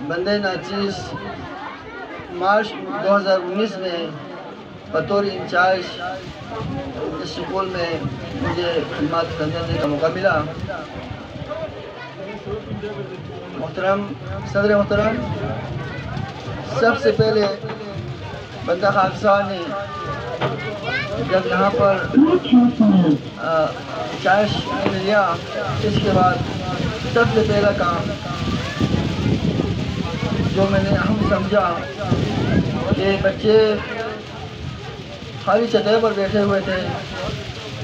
بندے ناچیز مارچ 2019 میں بطور انچارج اس سکول میں مجھے خدمات کرنے کا موقع ملا۔ محترم صدر محترم، سب سے پہلے بندہ خاک صاحب نے جب یہاں پر انچارج لیا، اس کے بعد سب سے پہلا کام جو میں نے اہم سمجھا کہ بچے خالی سطح پر بیٹھے ہوئے تھے،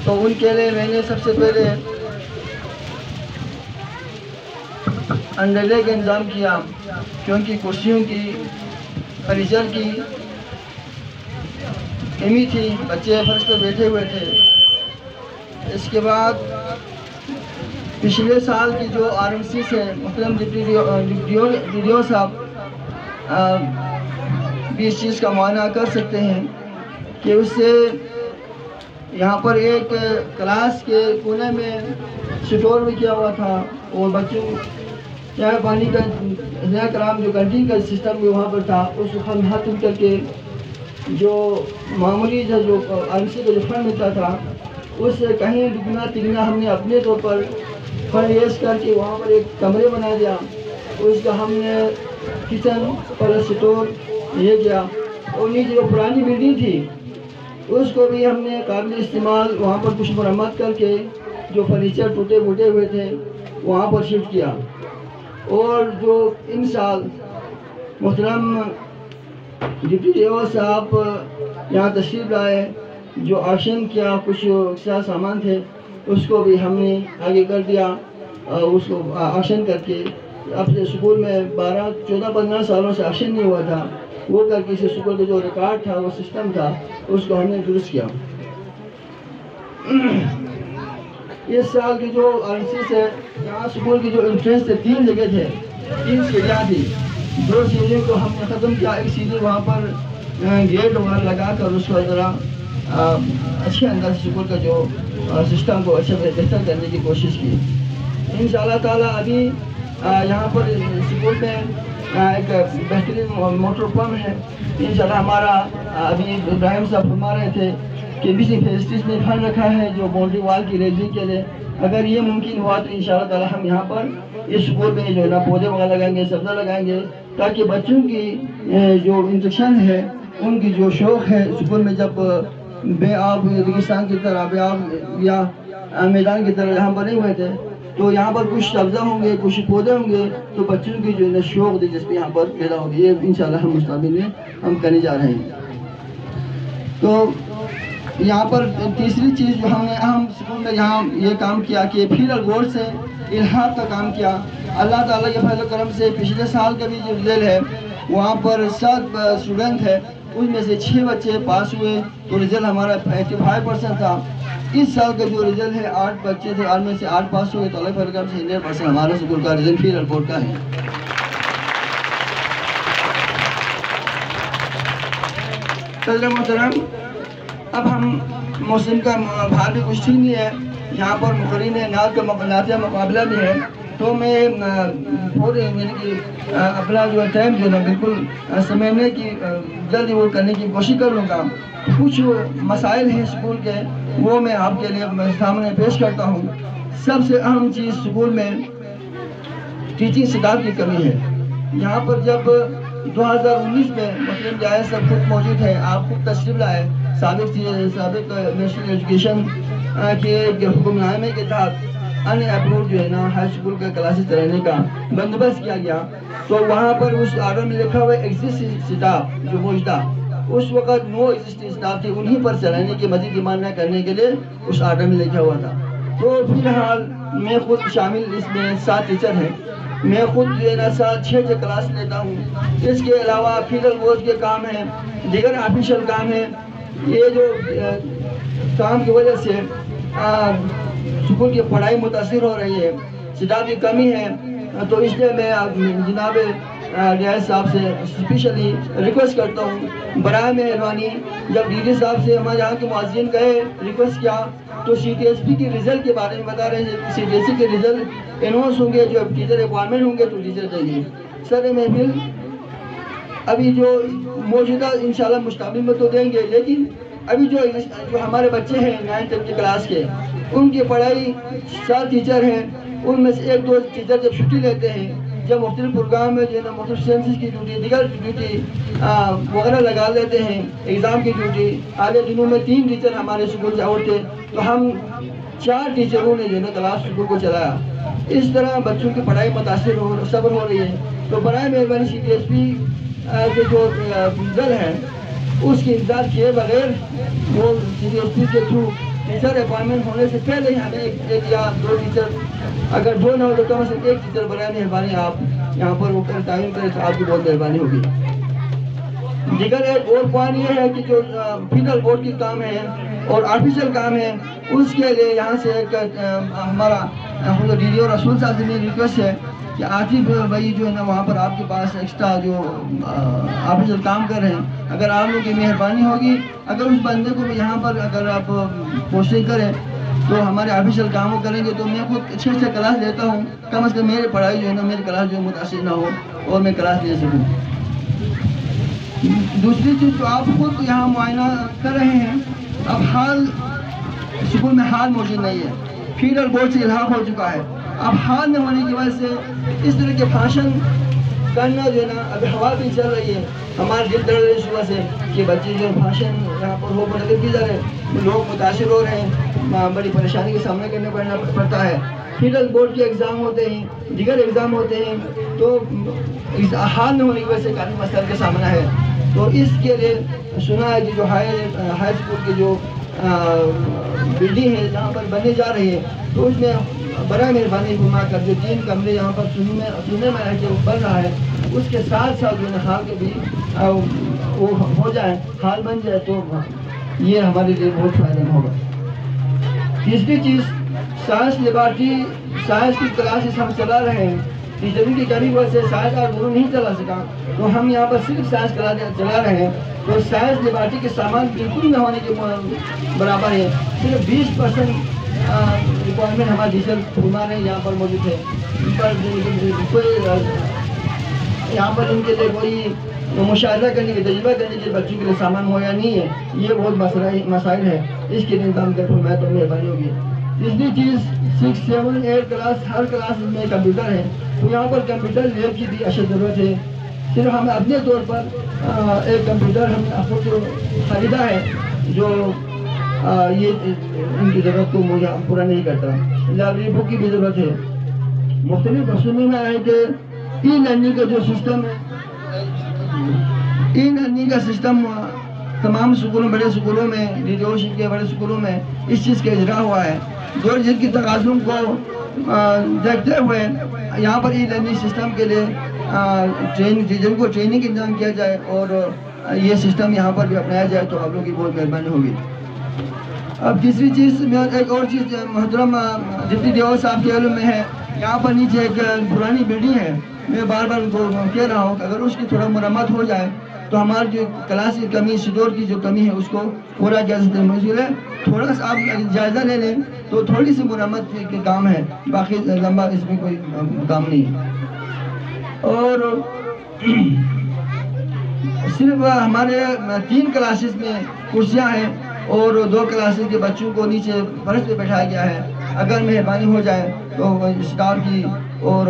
تو ان کے لیے میں نے سب سے پہلے انڈرلے کا انتظام کیا، کیونکہ کرسیوں کی فرنیچر کی کمی تھی، بچے فرش پر بیٹھے ہوئے تھے۔ اس کے بعد پچھلے سال کی جو RMC سے محترم ڈی او صاحب بھی اس چیز کا معائنہ کر سکتے ہیں کہ اس سے یہاں پر ایک کلاس کے کونے میں سٹور بھی کیا ہوا تھا، اور بچوں چائے پانی کا نیا کلام جو کینٹین کا سسٹم بھی وہاں پر تھا، اس کو ختم کر کے جو معمولی جو RMC کا جو فنڈ ملتا تھا، اس سے کہیں دگنا تگنا ہم نے اپنے طور پر فنڈ ریز کر کے وہاں پر ایک کمرے بنا دیا، اس کا ہم نے کچن پر سٹور یہ کیا، اور نیچے جو پرانی بلڈنگ تھی اس کو بھی ہم نے قابل استعمال وہاں پر کچھ مرمت کر کے جو فرنیچر ٹوٹے پھوٹے ہوئے تھے وہاں پر شفٹ کیا۔ اور جو ان سال محترم ڈپٹی ڈی او صاحب یہاں تشریف لائے، جو آکشن کیا کچھ سامان تھے اس کو بھی ہم نے آگے کر دیا، اس کو آکشن کر کے اپنے سکول میں 14-15 سالوں سے آکشن نہیں ہوا تھا، وہ کر کے اس سکول کا جو ریکارڈ تھا، وہ سسٹم تھا، اس کو ہم نے درست کیا۔ اس سال کی جو RMC سے یہاں سکول کی جو انٹرنس تھے 3 جگہ تھے، 3 سیڑھیاں تھی، 2 سیڑھیوں کو ہم نے ختم کیا، ایک سیڑھی وہاں پر گیٹ وغیرہ لگا کر اس کو ذرا اچھے انداز سے سکول کا جو سسٹم کو اچھے بہتر کرنے کی کوشش کی۔ انشاءاللہ تعالیٰ ابھی یہاں پر سکول میں ایک بہترین موٹر پمپ ہے، انشاءاللہ ہمارا ابھی ابراہیم صاحب فرما رہے تھے کہ BC فیسٹیز نے فنڈ رکھا ہے جو باؤنڈری وال کی ریزنگ کے لیے، اگر یہ ممکن ہوا تو انشاءاللہ تعالیٰ ہم یہاں پر اس سکول میں جو ہے نا پودے وغیرہ لگائیں گے، سبزہ لگائیں گے، تاکہ بچوں کی جو انٹریکشن ہے، ان کی جو شوق ہے سکول میں، جب بے آب ریگستان کی طرح بے آب یا میدان کی طرح یہاں بنے ہوئے تھے، تو یہاں پر کچھ سبزہ ہوں گے، کچھ پودے ہوں گے، تو بچوں کی جو ہے شوق دلچسپی یہاں پر پیدا ہوگی۔ یہ انشاءاللہ ہم مستقبل میں ہم کرنے جا رہے ہیں۔ تو یہاں پر تیسری چیز جو ہم نے اہم سکول میں یہاں یہ کام کیا کہ فیلر بورڈ سے الحاق کا کام کیا۔ اللہ تعالیٰ کے فضل و کرم سے پچھلے سال کا بھی جو رزلٹ ہے وہاں پر 7 اسٹوڈنٹ ہے، ان میں سے 6 بچے پاس ہوئے، تو رزلٹ ہمارا 85% تھا۔ اس سال کا جو رزلٹ ہے 8 بچے تھے، 8 میں سے 8 پاس ہوئے، تو اللہ کے فضل و کرم سے 100% ہمارا سکول کا رزلٹ فیلر بورڈ کا ہے۔ صدر محترم، اب ہم موسم کا بہار بھی کچھ ٹھیک نہیں ہے، یہاں پر مقررین نعت کا نعتیہ مقابلہ بھی ہے، تو میں اپنا جو ٹائم جو ہے نا بالکل سمجھنے کی جلدی وہ کرنے کی کوشش کر لوں گا۔ کچھ مسائل ہیں سکول کے، وہ میں آپ کے لیے سامنے پیش کرتا ہوں۔ سب سے اہم چیز سکول میں ٹیچنگ اسٹاف کی کمی ہے۔ یہاں پر جب 2019 میں مسلم جائز سب خود موجود ہے، آپ خود تشریف لائے، سابق نیشنل ایجوکیشن کے حکم نامے کے تحت ان اپروڈ جو ہے نا ہائی سکول کے کلاسز چلانے کا بندوبست کیا گیا، تو وہاں پر اس آرڈر میں لکھا ہوا ایگزسٹنگ اسٹاف جو موجودہ اس وقت نو ایگزسٹنگ اسٹاف تھے، انہیں پر چلانے کی مزید ڈیمانڈ نہ کرنے کے لیے اس آرڈر میں لکھا ہوا تھا۔ تو فی الحال میں خود شامل اس میں 7 ٹیچر ہیں، میں خود جو ہے نا 6 کلاس لیتا ہوں۔ اس کے علاوہ فیلڈ ورک کے کام ہیں، دیگر آفیشیل کام ہیں۔ یہ جو کام کی وجہ سے سکول کی پڑھائی متاثر ہو رہی ہے، اسٹاف کی کمی ہے، تو اس لیے میں جناب ریاض صاحب سے اسپیشلی ریکویسٹ کرتا ہوں، برائے مہربانی جب DD صاحب سے ہمارے یہاں کے معززین گئے ریکویسٹ کیا تو CTSP کی رزلٹ کے بارے میں بتا رہے ہیں، CTSP کے رزلٹ اناؤنس ہوں گے، جو ٹیچر ریکوائرمنٹ ہوں گے تو ٹیچر دیں گے، سر محفل ابھی جو موجودہ انشاءاللہ مستقبل میں تو دیں گے، لیکن ابھی جو ہمارے بچے ہیں 9th کی کلاس کے، ان کی پڑھائی 4 ٹیچر ہیں، ان میں سے 1-2 ٹیچر جب چھٹی لیتے ہیں، جب مختلف پروگرام میں جو ہے نا مختلف سینسز کی ڈیوٹی، دیگر ڈیوٹی وغیرہ لگا لیتے ہیں، ایگزام کی ڈیوٹی، آگے دنوں میں 3 ٹیچر ہمارے اسکول سے اور تھے، تو ہم 4 ٹیچروں نے جو ہے نا کلاس اسکول کو چلایا۔ اس طرح بچوں کی پڑھائی متاثر صبر ہو رہی ہے، تو برائے مہربانی CPSP کے جو دل ہے اس کی انتظار کیے بغیر وہ CPSP کے تھرو ٹیچر اپائنٹمنٹ ہونے سے پہلے ہی ہمیں 1 یا 2 ٹیچر، اگر 2 نہ ہو تو کم از کم 1 ٹیچر برائے مہربانی آپ یہاں پر وہ تعین کریں تو آپ کی بہت مہربانی ہوگی۔ دیگر ایک اور پوائنٹ یہ ہے کہ جو فیڈرل بورڈ کی کام ہے اور آرٹیفیشل کام ہے، اس کے لیے یہاں سے ایک ہمارا DDO رسول صاحب سے میری ریکویسٹ ہے کہ عاطف بھائی جو ہے نا وہاں پر آپ کے پاس ایکسٹرا جو آفیشل کام کر رہے ہیں، اگر آپ لوگوں کی مہربانی ہوگی، اگر اس بندے کو یہاں پر اگر آپ پوسٹنگ کریں تو ہمارے آفیشل کاموں کریں گے، تو میں خود اچھے کلاس لیتا ہوں، کم از کم میری پڑھائی جو ہے نا میری کلاس جو ہے متاثر نہ ہو اور میں کلاس لے سکوں۔ دوسری چیز جو آپ خود یہاں معائنہ کر رہے ہیں، اب حال اسکول میں حال موجود نہیں ہے، فیڈرل بورڈ سے الحاق ہو چکا ہے۔ اب حال نہ ہونے کی وجہ سے اس طرح کے فنکشن کرنا جو ہے نا ابھی ہوا بھی چل رہی ہے، ہمارے دل درد ہے اس وجہ سے کہ بچے جو فنکشن یہاں پر ہو منعقد کی جا رہے ہیں، لوگ متاثر ہو رہے ہیں، بڑی پریشانی کا سامنا کرنا پڑتا ہے۔ فیڈرل بورڈ کے ایگزام ہوتے ہیں، دیگر ایگزام ہوتے ہیں، تو حال نہ ہونے کی وجہ سے کافی مسائل کا سامنا ہے۔ تو اس کے لیے سنا ہے کہ جو ہائی اسکول کی جو بلڈنگ ہے جہاں پر بننے جا رہی ہے، تو اس میں برائے مہربانی گھما کر جو 3 کمرے یہاں پر سننے میں ہے کہ وہ بن رہا ہے، اس کے ساتھ ساتھ جو ہے حال کے بھی وہ ہو جائے، حال بن جائے تو یہ ہمارے لیے بہت فائدہ ہوگا۔ تیسری چیز سائنس لیبارٹری، سائنس کی کلاسز ہم چلا رہے ہیں، ٹیچروں کی کمی وجہ سے سائنس اور علوم نہیں چلا سکا، تو ہم یہاں پر صرف سائنس چلا رہے ہیں، تو سائنس لیبارٹری کے سامان بالکل نہ ہونے کے برابر ہے، صرف 20% ریکوائرمنٹ ہمارے ٹیچر ہمارے یہاں پر موجود ہے، یہاں پر ان کے لیے کوئی مشاہدہ کرنے کی، تجربہ کرنے کے بچوں کے لیے سامان مہیا نہیں ہے، یہ بہت مسائل ہے، اس کے لیے انتظام کر میں تو مہربانی ہوگی۔ تیسری چیز 6, 7, 8 کلاس، ہر کلاس میں کمپیوٹر ہے، تو یہاں پر کمپیوٹر لیب کی بھی اشد ضرورت ہے، صرف ہمیں اپنے طور پر ایک کمپیوٹر ہم نے خود خریدا ہے جو یہ ان کی ضرورت کو مجھے پورا نہیں کرتا۔ لائبریری بک کی بھی ضرورت ہے۔ مختلف مصنوعی میں ہے کہ ای لرننگ کا جو سسٹم ہے، ای لرننگ کا سسٹم تمام سکولوں، بڑے سکولوں میں، DDO کے بڑے سکولوں میں اس چیز کا اجرا ہوا ہے، جو جن کی تقاضوں کو دیکھتے ہوئے یہاں پر ای لرننگ سسٹم کے لیے ٹیچر کو ٹریننگ انتظام کیا جائے اور یہ سسٹم یہاں پر بھی اپنایا جائے تو آپ لوگوں کی بہت مہربانی ہوگی۔ اب تیسری چیز میں ایک اور چیز محترم ڈپٹی DO صاحب کے علم میں ہے، یہاں پر نیچے ایک پرانی بلڈنگ ہے، میں بار بار ان کو کہہ رہا ہوں کہ اگر اس کی تھوڑا مرمت ہو جائے تو ہماری جو کلاس کی کمی، اسٹور کی جو کمی ہے اس کو پورا کیا سکتے ہیں۔ تھوڑا سا آپ جائزہ لے لیں تو تھوڑی سی مرمت کے کام ہے، باقی لمبا اس میں کوئی کام نہیں ہے۔ اور صرف ہمارے 3 کلاسز میں کرسیاں ہیں اور 2 کلاسز کے بچوں کو نیچے فرش پہ بٹھایا گیا ہے، اگر مہربانی ہو جائے تو اسٹاف کی اور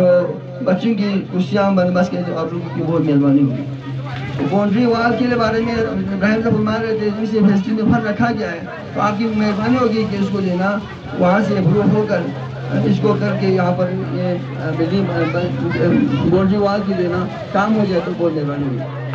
بچوں کی کرسیاں بندوبست کے تو آپ لوگوں کی بہت مہربانی ہوگی۔ باؤنڈری وال کے بارے میں ابراہیم صاحب فرما رہے تھے، جس سے فیسٹری میں فرق رکھا گیا ہے، تو آپ کی مہربانی ہوگی کہ اس کو جو ہے نا وہاں سے اپروو ہو کر اس کو کر کے یہاں پر یہ بلڈنگ باؤنڈری وال کی جو ہے نا کام ہو جائے تو بہت مہربانی ہوگی۔